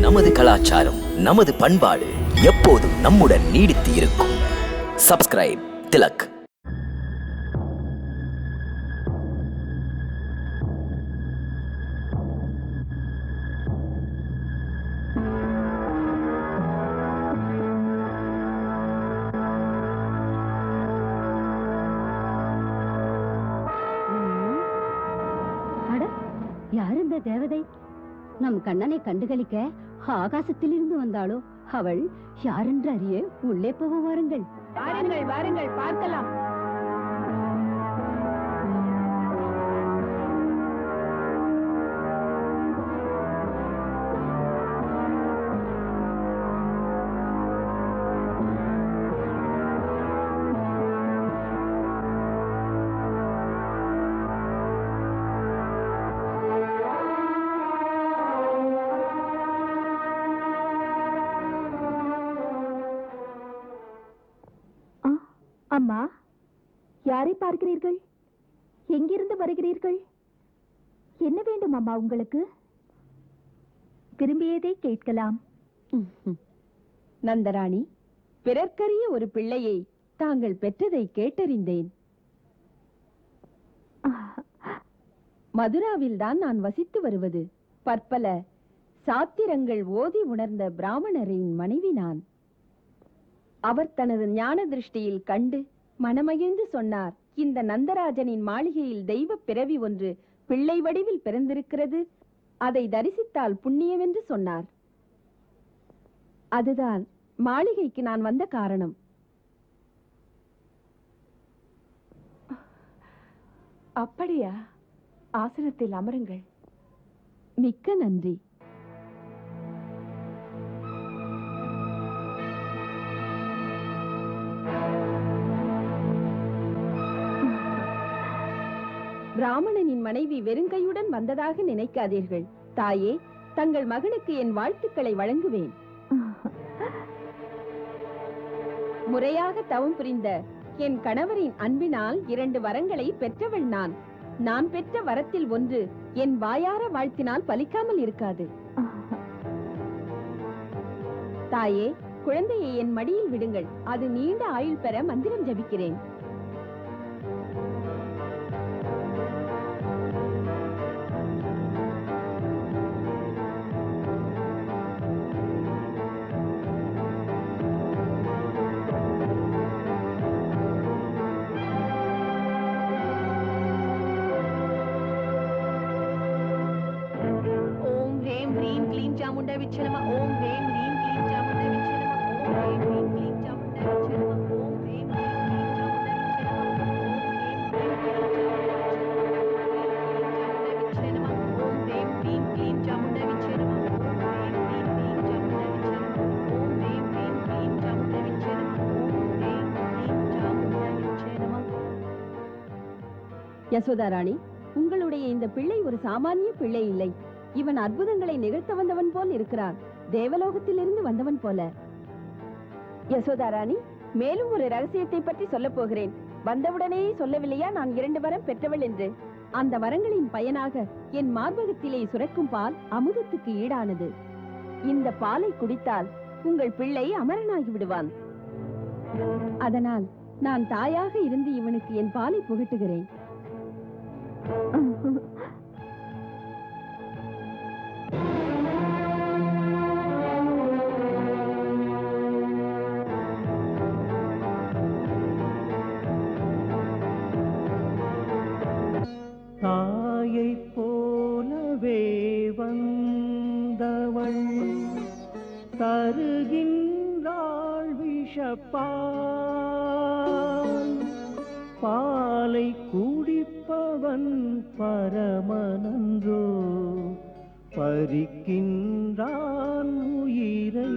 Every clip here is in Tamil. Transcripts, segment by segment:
நமது கலாச்சாரம், நமது பண்பாடு எப்போதும் நம்முடன் நீடித்து இருக்கும். சப்ஸ்கிரைப் திலக். யார் இந்த தேவதை? நம் கண்ணனை கண்டுகளிக்க ஆகாசத்திலிருந்து வந்தாளோ? அவள் யாரென்று அறிய உள்ளே போக வாருங்கள். வாருங்கள் வாருங்கள், பார்க்கலாம். அம்மா, யாரை பார்க்கிறீர்கள்? எங்கிருந்து வருகிறீர்கள்? என்ன வேண்டும் அம்மா உங்களுக்கு? விரும்பியதை கேட்கலாம். நந்தராணி, பிறர்க்கரிய ஒரு பிள்ளையை தாங்கள் பெற்றதை கேட்டறிந்தேன். மதுராவில் தான் நான் வசித்து வருவது. பற்பல சாத்திரங்கள் ஓதி உணர்ந்த பிராமணரின் மனைவி நான். அவர் தனது ஞான திருஷ்டியில் கண்டு மனமகிழ்ந்து சொன்னார், இந்த நந்தராஜனின் மாளிகையில் தெய்வ பிறவி ஒன்று பிள்ளை வடிவில் பிறந்திருக்கிறது, அதை தரிசித்தால் புண்ணியமென்று சொன்னார். அதுதான் மாளிகைக்கு நான் வந்த காரணம். அப்படியா? ஆசனத்தில் அமருங்கள். மிக்க நன்றி. பிராமணனின் மனைவி வெறுங்கையுடன் வந்ததாக நினைக்காதீர்கள். தாயே, தங்கள் மகனுக்கு என் வாழ்த்துக்களை வழங்குவேன். முறையாக தவம் புரிந்த என் கணவரின் அன்பினால் 2 வரங்களை பெற்றவள் நான். நான் பெற்ற வரத்தில் ஒன்று என் வாயார வாழ்த்தினால் பலிக்காமல் இருக்காது. தாயே, குழந்தையை என் மடியில் விடுங்கள். அது நீண்ட ஆயுள் பெற மந்திரம் ஜபிக்கிறேன். चामुंडा विच्छनम ओम ह्रीं ह्रीं क्लीं चामुंडा विच्छनम ओम ह्रीं ह्रीं क्लीं चामुंडा विच्छनम ओम ह्रीं ह्रीं क्लीं चामुंडा विच्छनम ओम ह्रीं ह्रीं क्लीं चामुंडा विच्छनम ओम ह्रीं ह्रीं क्लीं चामुंडा विच्छनम ओम ह्रीं ह्रीं क्लीं चामुंडा विच्छनम. யசோதா ராணி, உங்களுடைய இந்த பிள்ளை ஒரு சாமானிய பிள்ளை இல்லை. இவன் அற்புதங்களை நிகழ்த்த வந்தவன் போல் இருக்கிறான். தேவலோகத்திலிருந்து வந்தவன் போல. யசோதா ராணி, மேலும் ஒரு ரகசியத்தை பற்றி சொல்ல போகிறேன். வந்தவுடனே சொல்லவில்லையா நான் 2 வரம் பெற்றவள் என்று? அந்த வரங்களின் பயனாக என் மார்பகத்திலே சுரக்கும் பால் அமுதத்துக்கு ஈடானது. இந்த பாலை குடித்தால் உங்கள் பிள்ளை அமரனாகி விடுவான். அதனால் நான் தாயாக இருந்து இவனுக்கு என் பாலை புகட்டுகிறேன். தாயை போலவே வந்தவள் தருகின்றாள் விஷப்பால். பாலை குடிப்பவன் பரமனன்றோ, பறிக்கின்றான் உயிரை.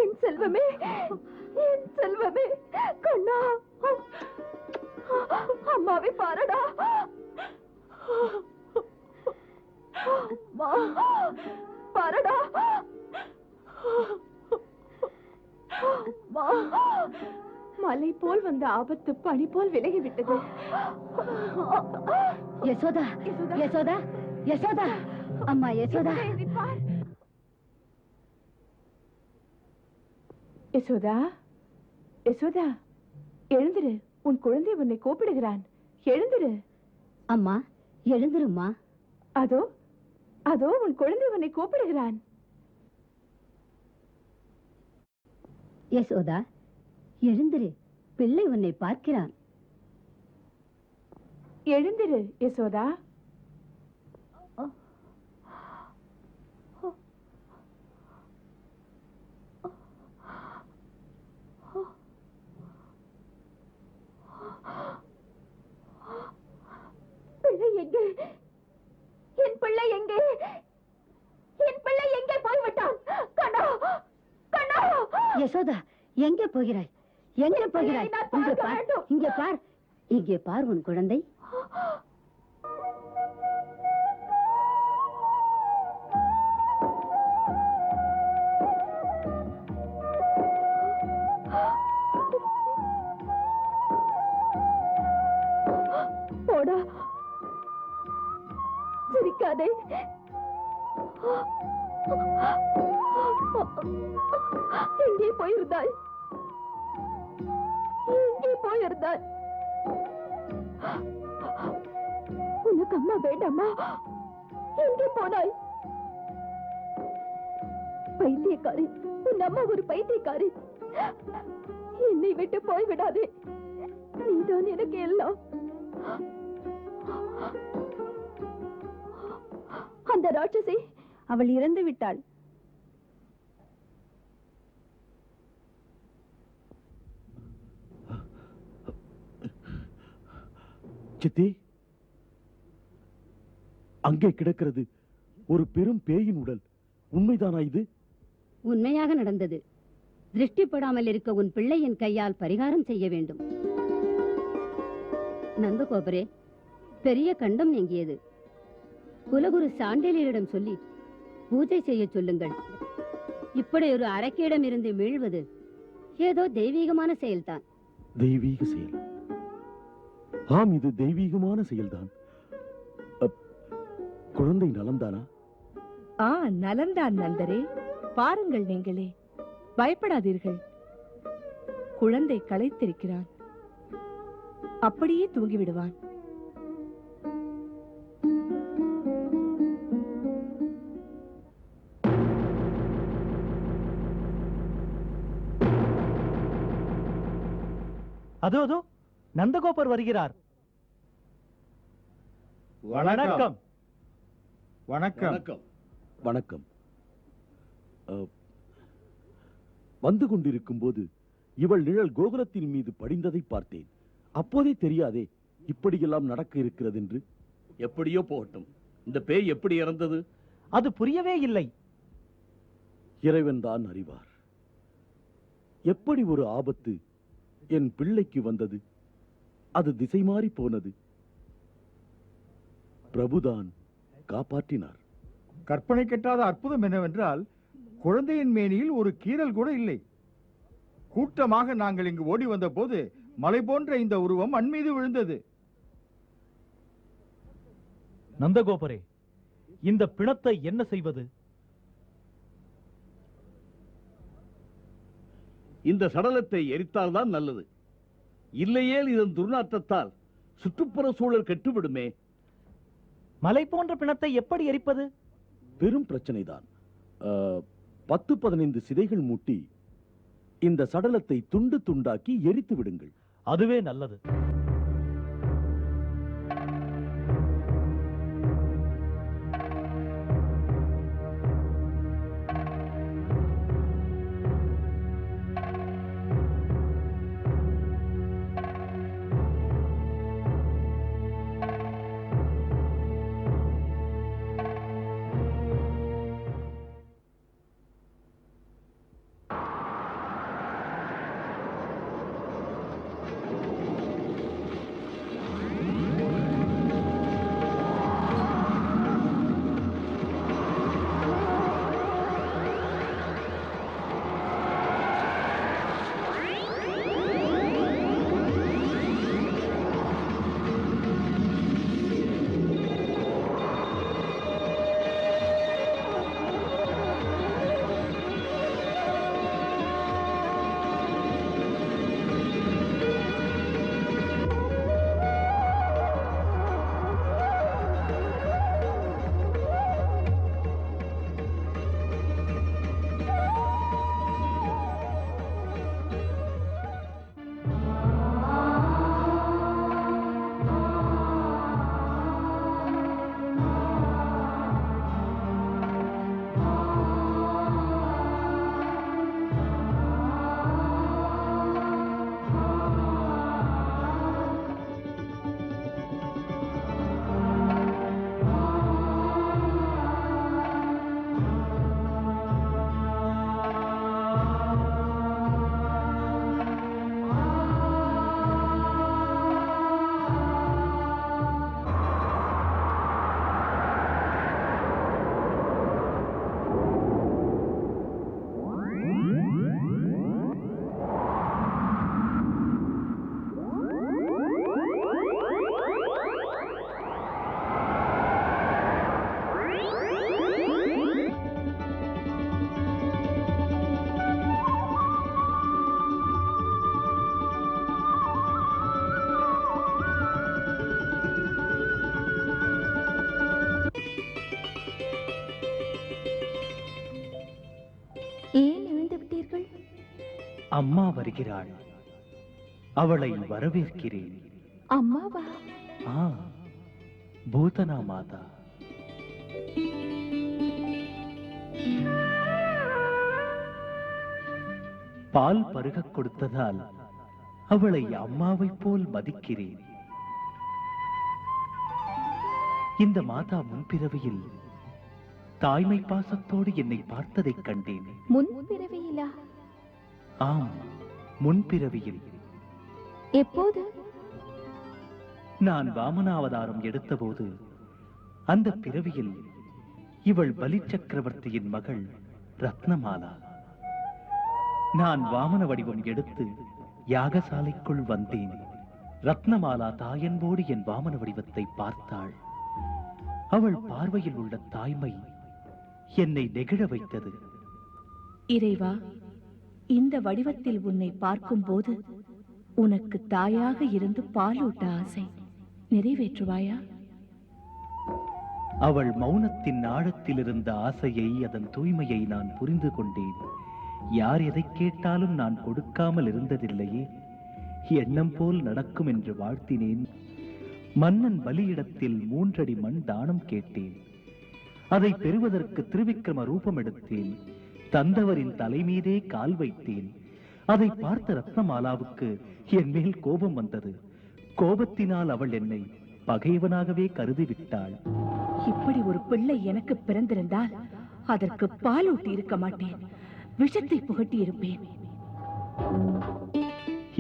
என் செல்வமே, என் செல்வமே, கண்ணா, அம்மாவை பாரடா. பாரடா. மலை போல் வந்த ஆபத்து பனி போல் விலகிவிட்டது. யசோதா, யசோதா, யசோதா, அம்மா யசோதா. யசோதா, யசோதா, எழுந்திரு, உன் குழந்தை உன்னை கூப்பிடுகிறான். எழுந்திரு. அம்மா எழுந்திரும்மா. அதோ அதோ உன் குழந்தை உன்னை கூப்பிடுகிறான். யசோதா எழுந்திரு, பிள்ளை உன்னை பார்க்கிறான். எழுந்திரு யசோதா. பிள்ளை எங்கே? என் பிள்ளை எங்கே? என் பிள்ளை எங்கே போய்விட்டான்? கண்ணா, கண்ணா. யசோதா எங்கே போகிறாய்? எங்கே போகிறாய்? இங்கே பார், இங்கே பார், இங்கே பார் உன் குழந்தை. போடா, சிரிக்காதே. எங்கே போயிருந்தாய்? எங்கே போயிருந்தாய்? உனக்கு அம்மா வேண்டாமா? எங்கே போனாய்? பைத்தியக்காரி, உன் அம்மா ஒரு பைத்தியக்காரி. என்னை விட்டு போய்விடாதே. நீதான் எனக்கு எல்லாம். அந்த ராட்சசி, அவள் இறந்து விட்டாள். சித்தி, அங்கே கிடக்கிறது ஒரு பெரும் பேயின் உடல். உண்மைதானா இது? உண்மையாக நடந்தது. திருஷ்டிப்படாமல் இருக்க உன் பிள்ளையின் கையால் பரிகாரம் செய்ய வேண்டும். நந்தகோபரே, பெரிய கண்டம் நீங்கியது. குலகுரு சாண்டிலியரிடம் சொல்லி பூஜை செய்ய சொல்லுங்கள். இப்படி ஒரு அரக்கியிடம் இருந்து மீள்வது ஏதோ தெய்வீகமான செயல்தான். தெய்வீக செயல்? ஆம், இது தெய்வீகமான செயல்தான். குழந்தை நலம்தானா? நலந்தான் நந்தரே. பாருங்கள் நீங்களே, பயப்படாதீர்கள். குழந்தை களைத்திருக்கிறான், அப்படியே தூங்கிவிடுவான். அதோ அதோ நந்தகோபர் வருகிறார். வணக்கம். வணக்கம். வணக்கம். வந்து கொண்டிருக்கும் போது இவள் நிழல் கோகுலத்தின் மீது படிந்ததை பார்த்தேன். அப்போதே தெரியாதே இப்படியெல்லாம் நடக்க இருக்கிறது என்று. எப்படியோ போகட்டும். இந்த பேய் எப்படி இறந்தது? அது புரியவே இல்லை. இறைவன் தான் அறிவார். எப்படி ஒரு ஆபத்து என் பிள்ளைக்கு வந்தது, அது திசை மாறி போனது. பிரபுதான் காப்பாற்றினார். கற்பனை கெட்டாத அற்புதம் என்னவென்றால், குழந்தையின் மேனியில் ஒரு கீறல் கூட இல்லை. கூட்டமாக நாங்கள் இங்கு ஓடி வந்த போது மலை போன்ற இந்த உருவம் மண் மீது விழுந்தது. நந்தகோபரே, இந்த பிணத்தை என்ன செய்வது? இந்த சடலத்தை எரித்தால்தான் நல்லது. இல்லையேல் இதன் துர்நாற்றத்தால் சுற்றுப்புற சூழல் கெட்டுவிடுமே. மலை போன்ற பிணத்தை எப்படி எரிப்பது? பெரும் பிரச்சனைதான். 10-15 சிதைகள் மூட்டி இந்த சடலத்தை துண்டு துண்டாக்கி எரித்து விடுங்கள். அதுவே நல்லது. ஏன் எழுந்து விட்டீர்கள்? அம்மா வருகிறாள். அவளை வரவேற்கிறேன். அம்மாவா? பூதனா மாதா. பால் பருகக் கொடுத்ததால் அவளை அம்மாவைப் போல் மதிக்கிறேன். இந்த மாதா முன்பிறவியில் தாய்மை பாசத்தோடு என்னை பார்த்ததைக் கண்டேன். முன்பிறவியிலா? ஆம், முன்பிறவியில். எப்போது? நான் வாமனாவதாரம் எடுத்தபோது அந்த பிறவியில் இவள் பலி சக்கரவர்த்தியின் மகள் ரத்னமாலா. நான் வாமன வடிவம் எடுத்து யாகசாலைக்குள் வந்தேன். ரத்னமாலா தாயன்போடு என் வாமன வடிவத்தை பார்த்தாள். அவள் பார்வையில் உள்ள தாய்மை என்னை நெகிழ வைத்தது. இறைவா, இந்த வடிவத்தில் உன்னை பார்க்கும்போது உனக்கு தாயாக இருந்து பாலூட்ட ஆசை நிறைவேற்றுவாயா? அவள் மௌனத்தின் ஆழத்தில் இருந்த ஆசையை, அதன் தூய்மையை நான் புரிந்து கொண்டேன். யார் எதை கேட்டாலும் நான் கொடுக்காமல் இருந்ததில்லையே. எண்ணம் போல் நடக்கும் என்று வாழ்த்தினேன். மன்னன் பலியிடத்தில் 3 அடி மண் தானம் கேட்டேன். அதை பெறுவதற்கு திருவிக்கிரம ரூபம் எடுத்தேன். தந்தவரின் தலைமீதே கால் வைத்தேன். அதை பார்த்த ரத்னமாலாவுக்கு என் மேல் கோபம் வந்தது. கோபத்தினால் அவள் என்னை பகைவனாகவே கருதிவிட்டாள். இப்படி ஒரு பிள்ளை எனக்கு பிறந்திருந்தால் அதற்கு பாலூட்டி இருக்க மாட்டேன், விஷத்தை புகட்டி இருப்பேன்.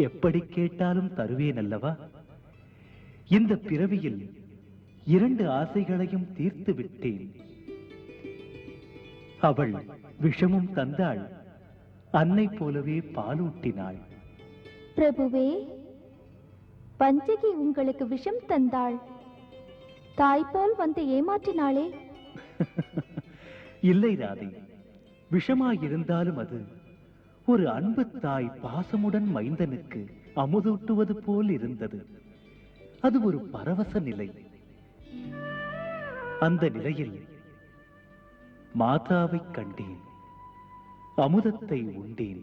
எப்படி கேட்டாலும் தருவேன் அல்லவா? இந்த பிறவியில் 2 ஆசைகளையும் தீர்த்து விட்டேன். அவள் விஷமும் தந்தாள், அன்னை போலவே பாலூட்டினாள். பிரபுவே, பஞ்சகி உங்களுக்கு விஷம் தந்தாள், தாய் போல் வந்து ஏமாற்றினாளே. இல்லை ராதே, விஷமாயிருந்தாலும் அது ஒரு அன்பு தாய் பாசமுடன் மைந்தனுக்கு அமுதூட்டுவது போல் இருந்தது. அது ஒரு பரவச நிலை. அந்த நிலையில் மாதாவை கண்டேன், அமுதத்தை உண்டேன்.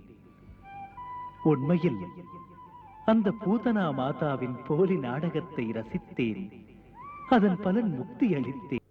உண்மையில் அந்த பூதனா மாதாவின் போலி நாடகத்தை ரசித்தேன். அதன் பலன் முக்தி அளித்தேன்.